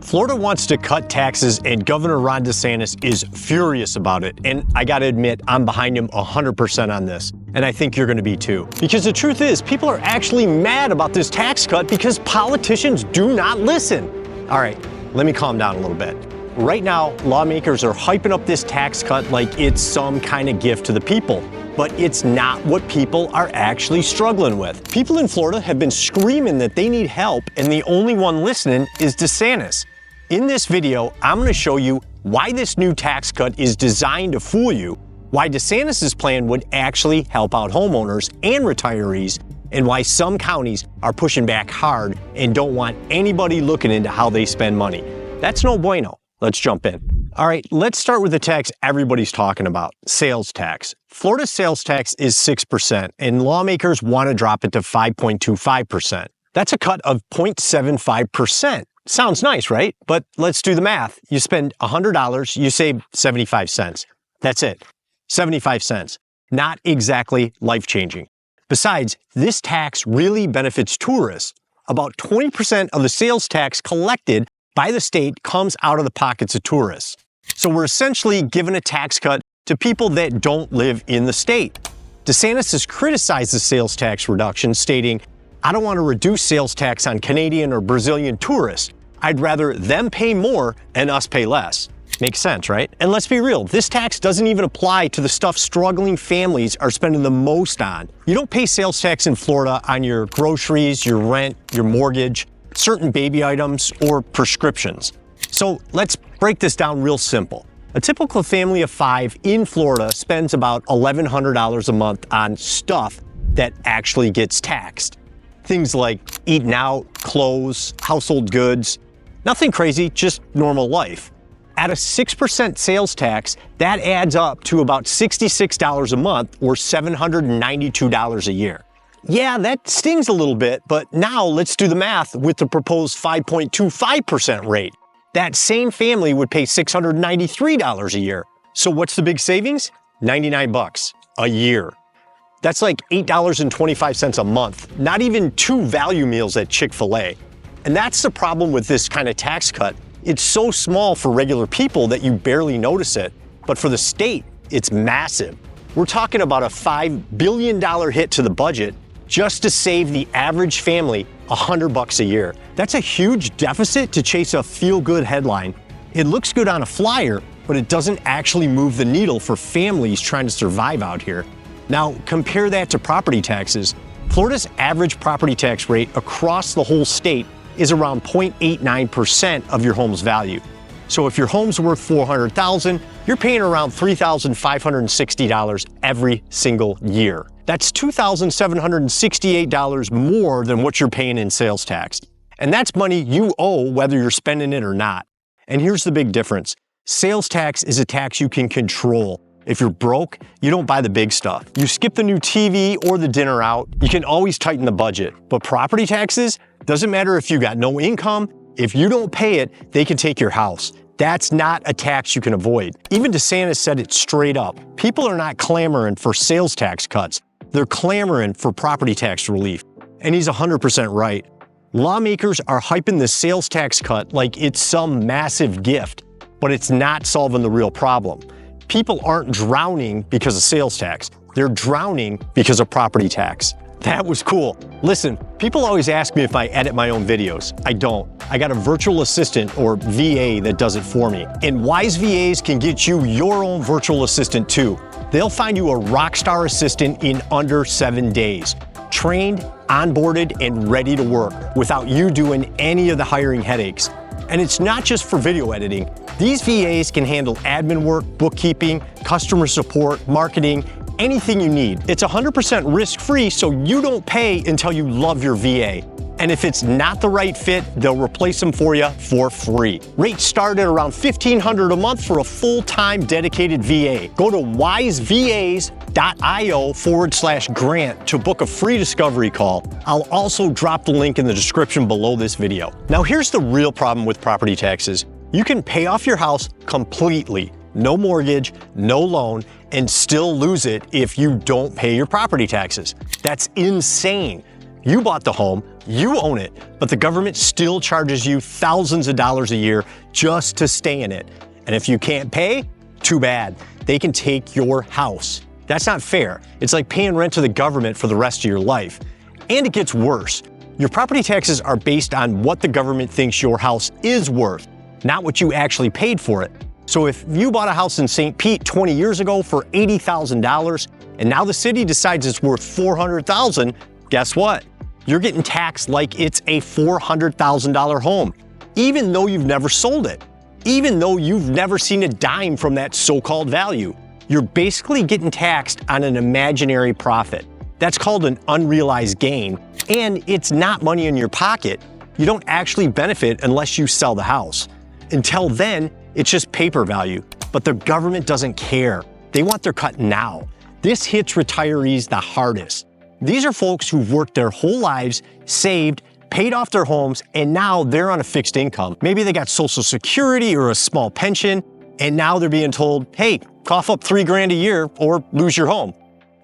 Florida wants to cut taxes and Governor DeSantis is furious about it. And I gotta admit, I'm behind him 100% on this. And I think you're gonna be too. Because the truth is, people are actually mad about this tax cut because politicians do not listen. All right, let me calm down a little bit. Right now, lawmakers are hyping up this tax cut like it's some kind of gift to the people. But it's not what people are actually struggling with. People in Florida have been screaming that they need help, and the only one listening is DeSantis. In this video, I'm going to show you why this new tax cut is designed to fool you, why DeSantis' plan would actually help out homeowners and retirees, and why some counties are pushing back hard and don't want anybody looking into how they spend money. That's no bueno. Let's jump in. All right, let's start with the tax everybody's talking about, sales tax. Florida's sales tax is 6%, and lawmakers want to drop it to 5.25%. That's a cut of 0.75%. Sounds nice, right? But let's do the math. You spend $100, you save 75 cents. That's it, 75 cents. Not exactly life-changing. Besides, this tax really benefits tourists. About 20% of the sales tax collected by the state comes out of the pockets of tourists. So we're essentially giving a tax cut to people that don't live in the state. DeSantis has criticized the sales tax reduction, stating, "I don't want to reduce sales tax on Canadian or Brazilian tourists. I'd rather them pay more and us pay less." Makes sense, right? And let's be real, this tax doesn't even apply to the stuff struggling families are spending the most on. You don't pay sales tax in Florida on your groceries, your rent, your mortgage, certain baby items, or prescriptions. So let's break this down real simple. A typical family of 5 in Florida spends about $1,100 a month on stuff that actually gets taxed. Things like eating out, clothes, household goods. Nothing crazy, just normal life. At a 6% sales tax, that adds up to about $66 a month or $792 a year. Yeah, that stings a little bit, but now let's do the math with the proposed 5.25% rate. That same family would pay $693 a year. So what's the big savings? $99 a year. That's like $8.25 a month, not even 2 value meals at Chick-fil-A. And that's the problem with this kind of tax cut. It's so small for regular people that you barely notice it, but for the state, it's massive. We're talking about a $5 billion hit to the budget just to save the average family $100 a year. That's a huge deficit to chase a feel-good headline. It looks good on a flyer, but it doesn't actually move the needle for families trying to survive out here. Now, compare that to property taxes. Florida's average property tax rate across the whole state is around 0.89% of your home's value. So if your home's worth $400,000, you're paying around $3,560 every single year. That's $2,768 more than what you're paying in sales tax. And that's money you owe whether you're spending it or not. And here's the big difference. Sales tax is a tax you can control. If you're broke, you don't buy the big stuff. You skip the new TV or the dinner out. You can always tighten the budget. But property taxes, doesn't matter if you got no income, if you don't pay it, they can take your house. That's not a tax you can avoid. Even DeSantis said it straight up. People are not clamoring for sales tax cuts. They're clamoring for property tax relief. And he's 100% right. Lawmakers are hyping the sales tax cut like it's some massive gift, but it's not solving the real problem. People aren't drowning because of sales tax. They're drowning because of property tax. That was cool. Listen, people always ask me if I edit my own videos. I don't. I got a virtual assistant or VA that does it for me. And Wise VAs can get you your own virtual assistant too. They'll find you a rockstar assistant in under 7 days. Trained, onboarded, and ready to work without you doing any of the hiring headaches. And it's not just for video editing. These VAs can handle admin work, bookkeeping, customer support, marketing, anything you need. It's 100% risk-free, so you don't pay until you love your VA. And if it's not the right fit, they'll replace them for you for free. Rates start at around $1,500 a month for a full-time dedicated VA. Go to wisevas.io/grant to book a free discovery call. I'll also drop the link in the description below this video. Now here's the real problem with property taxes. You can pay off your house completely, no mortgage, no loan, and still lose it if you don't pay your property taxes. That's insane. You bought the home, you own it, but the government still charges you thousands of dollars a year just to stay in it. And if you can't pay, too bad. They can take your house. That's not fair. It's like paying rent to the government for the rest of your life. And it gets worse. Your property taxes are based on what the government thinks your house is worth, not what you actually paid for it. So if you bought a house in St. Pete 20 years ago for $80,000, and now the city decides it's worth $400,000, guess what? You're getting taxed like it's a $400,000 home, even though you've never sold it, even though you've never seen a dime from that so-called value. You're basically getting taxed on an imaginary profit. That's called an unrealized gain, and it's not money in your pocket. You don't actually benefit unless you sell the house. Until then, it's just paper value, but the government doesn't care. They want their cut now. This hits retirees the hardest. These are folks who've worked their whole lives, saved, paid off their homes, and now they're on a fixed income. Maybe they got Social Security or a small pension, and now they're being told, hey, cough up $3,000 a year or lose your home.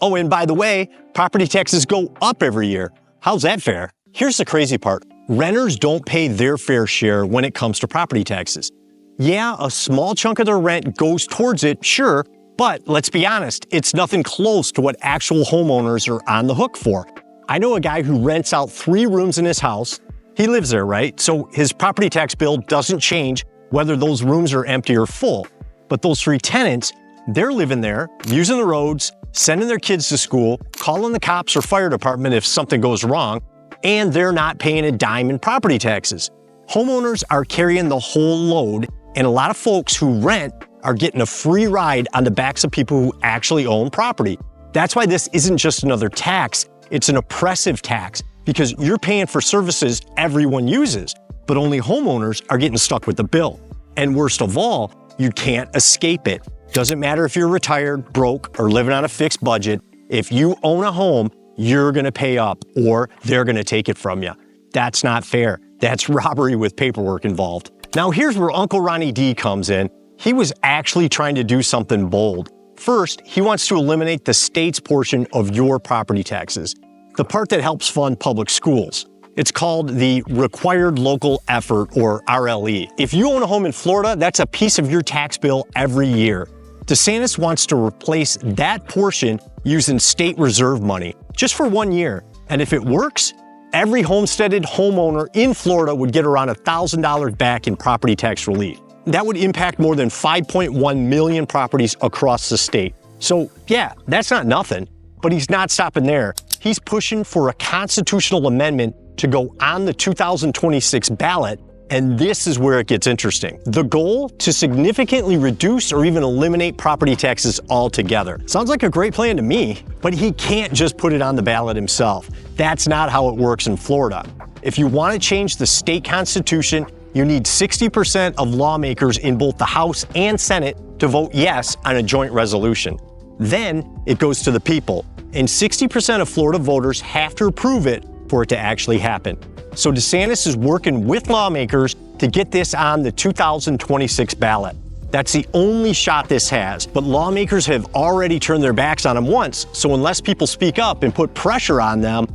Oh, and by the way, property taxes go up every year. How's that fair? Here's the crazy part. Renters don't pay their fair share when it comes to property taxes. Yeah, a small chunk of their rent goes towards it, sure, but let's be honest, it's nothing close to what actual homeowners are on the hook for. I know a guy who rents out 3 rooms in his house. He lives there, right? So his property tax bill doesn't change whether those rooms are empty or full. But those 3 tenants, they're living there, using the roads, sending their kids to school, calling the cops or fire department if something goes wrong, and they're not paying a dime in property taxes. Homeowners are carrying the whole load, and a lot of folks who rent are getting a free ride on the backs of people who actually own property. That's why this isn't just another tax, it's an oppressive tax, because you're paying for services everyone uses, but only homeowners are getting stuck with the bill. And worst of all, you can't escape it. Doesn't matter if you're retired, broke, or living on a fixed budget, if you own a home, you're gonna pay up, or they're gonna take it from you. That's not fair. That's robbery with paperwork involved. Now here's where Uncle Ronnie D comes in. He was actually trying to do something bold. First, he wants to eliminate the state's portion of your property taxes, the part that helps fund public schools. It's called the Required Local Effort, or RLE. If you own a home in Florida, that's a piece of your tax bill every year. DeSantis wants to replace that portion using state reserve money, just for 1 year. And if it works, every homesteaded homeowner in Florida would get around $1,000 back in property tax relief. That would impact more than 5.1 million properties across the state. So yeah, that's not nothing, but he's not stopping there. He's pushing for a constitutional amendment to go on the 2026 ballot, and this is where it gets interesting. The goal, to significantly reduce or even eliminate property taxes altogether. Sounds like a great plan to me, but he can't just put it on the ballot himself. That's not how it works in Florida. If you want to change the state constitution, you need 60% of lawmakers in both the House and Senate to vote yes on a joint resolution. Then it goes to the people, and 60% of Florida voters have to approve it for it to actually happen. So DeSantis is working with lawmakers to get this on the 2026 ballot. That's the only shot this has, but lawmakers have already turned their backs on him once, so unless people speak up and put pressure on them,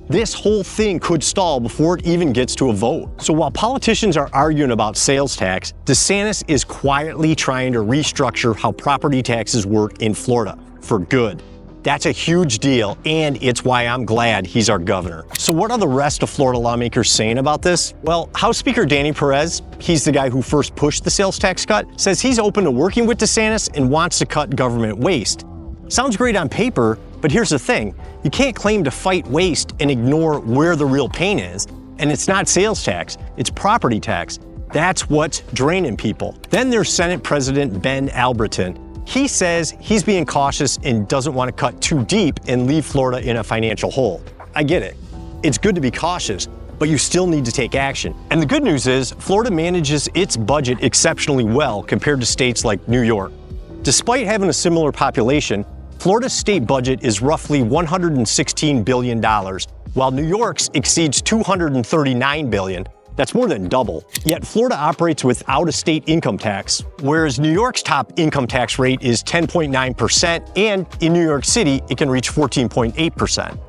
this whole thing could stall before it even gets to a vote. So while politicians are arguing about sales tax, DeSantis is quietly trying to restructure how property taxes work in Florida for good. That's a huge deal, and it's why I'm glad he's our governor. So what are the rest of Florida lawmakers saying about this? Well, House Speaker Danny Perez, he's the guy who first pushed the sales tax cut, says he's open to working with DeSantis and wants to cut government waste. Sounds great on paper, but here's the thing. You can't claim to fight waste and ignore where the real pain is. And it's not sales tax, it's property tax. That's what's draining people. Then there's Senate President Ben Alberton. He says he's being cautious and doesn't want to cut too deep and leave Florida in a financial hole. I get it. It's good to be cautious, but you still need to take action. And the good news is, Florida manages its budget exceptionally well compared to states like New York. Despite having a similar population, Florida's state budget is roughly $116 billion, while New York's exceeds $239 billion. That's more than double. Yet Florida operates without a state income tax, whereas New York's top income tax rate is 10.9%, and in New York City, it can reach 14.8%.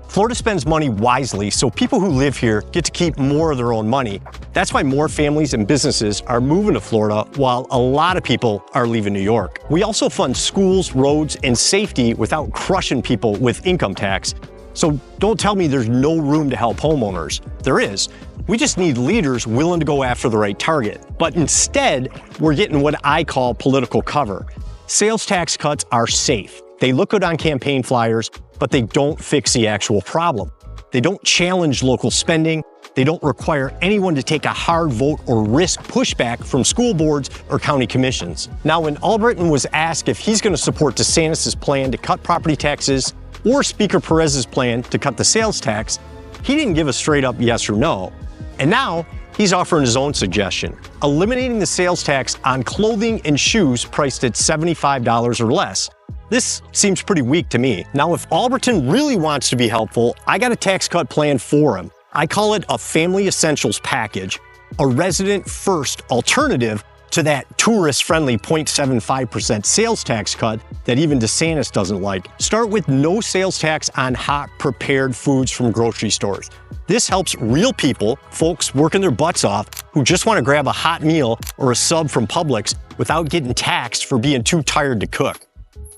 Florida spends money wisely, so people who live here get to keep more of their own money. That's why more families and businesses are moving to Florida, while a lot of people are leaving New York. We also fund schools, roads, and safety without crushing people with income tax. So don't tell me there's no room to help homeowners. There is. We just need leaders willing to go after the right target. But instead, we're getting what I call political cover. Sales tax cuts are safe. They look good on campaign flyers, but they don't fix the actual problem. They don't challenge local spending. They don't require anyone to take a hard vote or risk pushback from school boards or county commissions. Now, when Albritton was asked if he's going to support DeSantis' plan to cut property taxes or Speaker Perez's plan to cut the sales tax, he didn't give a straight up yes or no. And now, he's offering his own suggestion, eliminating the sales tax on clothing and shoes priced at $75 or less. This seems pretty weak to me. Now, if Albritton really wants to be helpful, I got a tax cut plan for him. I call it a family essentials package, a resident-first alternative to that tourist-friendly 0.75% sales tax cut that even DeSantis doesn't like. Start with no sales tax on hot, prepared foods from grocery stores. This helps real people, folks working their butts off, who just want to grab a hot meal or a sub from Publix without getting taxed for being too tired to cook.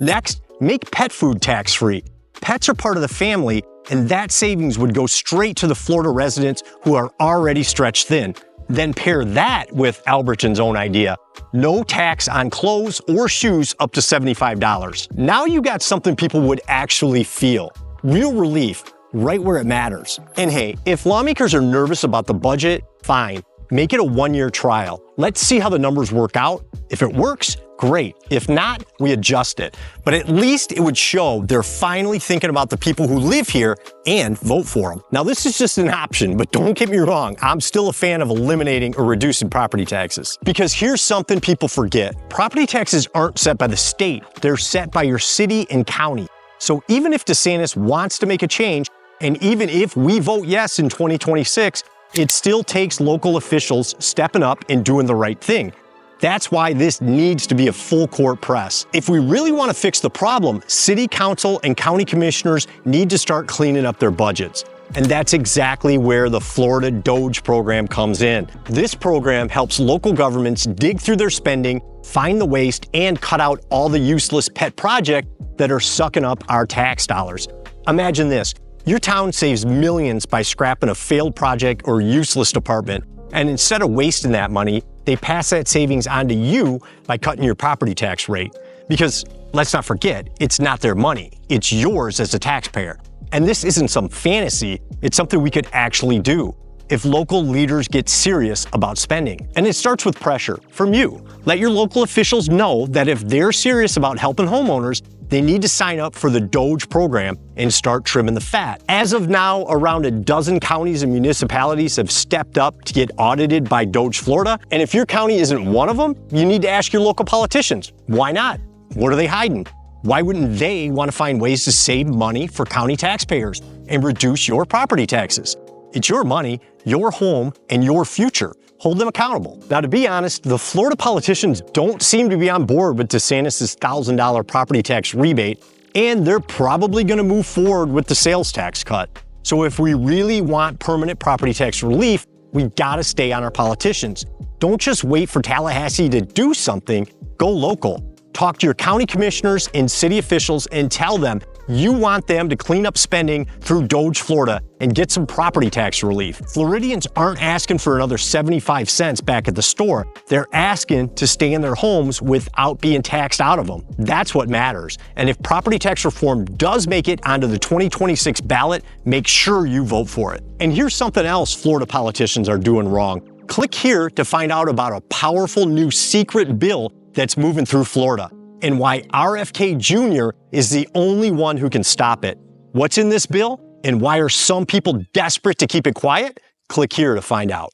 Next, make pet food tax-free. Pets are part of the family, and that savings would go straight to the Florida residents who are already stretched thin. Then pair that with Albritton's own idea. No tax on clothes or shoes up to $75. Now you got something people would actually feel. Real relief, right where it matters. And hey, if lawmakers are nervous about the budget, fine. Make it a one-year trial. Let's see how the numbers work out. If it works, great. If not, we adjust it. But at least it would show they're finally thinking about the people who live here and vote for them. Now, this is just an option, but don't get me wrong. I'm still a fan of eliminating or reducing property taxes. Because here's something people forget. Property taxes aren't set by the state. They're set by your city and county. So even if DeSantis wants to make a change, and even if we vote yes in 2026, it still takes local officials stepping up and doing the right thing. That's why this needs to be a full court press. If we really want to fix the problem, city council and county commissioners need to start cleaning up their budgets. And that's exactly where the Florida DOGE program comes in. This program helps local governments dig through their spending, find the waste, and cut out all the useless pet projects that are sucking up our tax dollars. Imagine this. Your town saves millions by scrapping a failed project or useless department, and instead of wasting that money, they pass that savings on to you by cutting your property tax rate. Because let's not forget, it's not their money, it's yours as a taxpayer. And this isn't some fantasy, it's something we could actually do if local leaders get serious about spending. And it starts with pressure from you. Let your local officials know that if they're serious about helping homeowners, they need to sign up for the DOGE program and start trimming the fat. As of now, around a dozen counties and municipalities have stepped up to get audited by DOGE Florida. And if your county isn't one of them, you need to ask your local politicians. Why not? What are they hiding? Why wouldn't they want to find ways to save money for county taxpayers and reduce your property taxes? It's your money, your home, and your future. Hold them accountable. Now, to be honest, the Florida politicians don't seem to be on board with DeSantis' $1,000 property tax rebate, and they're probably going to move forward with the sales tax cut. So if we really want permanent property tax relief, we got to stay on our politicians. Don't just wait for Tallahassee to do something, go local. Talk to your county commissioners and city officials and tell them you want them to clean up spending through DOGE Florida and get some property tax relief. Floridians aren't asking for another 75 cents back at the store. They're asking to stay in their homes without being taxed out of them. That's what matters. And if property tax reform does make it onto the 2026 ballot, make sure you vote for it. And here's something else Florida politicians are doing wrong. Click here to find out about a powerful new secret bill that's moving through Florida, and why RFK Jr. is the only one who can stop it. What's in this bill, and why are some people desperate to keep it quiet? Click here to find out.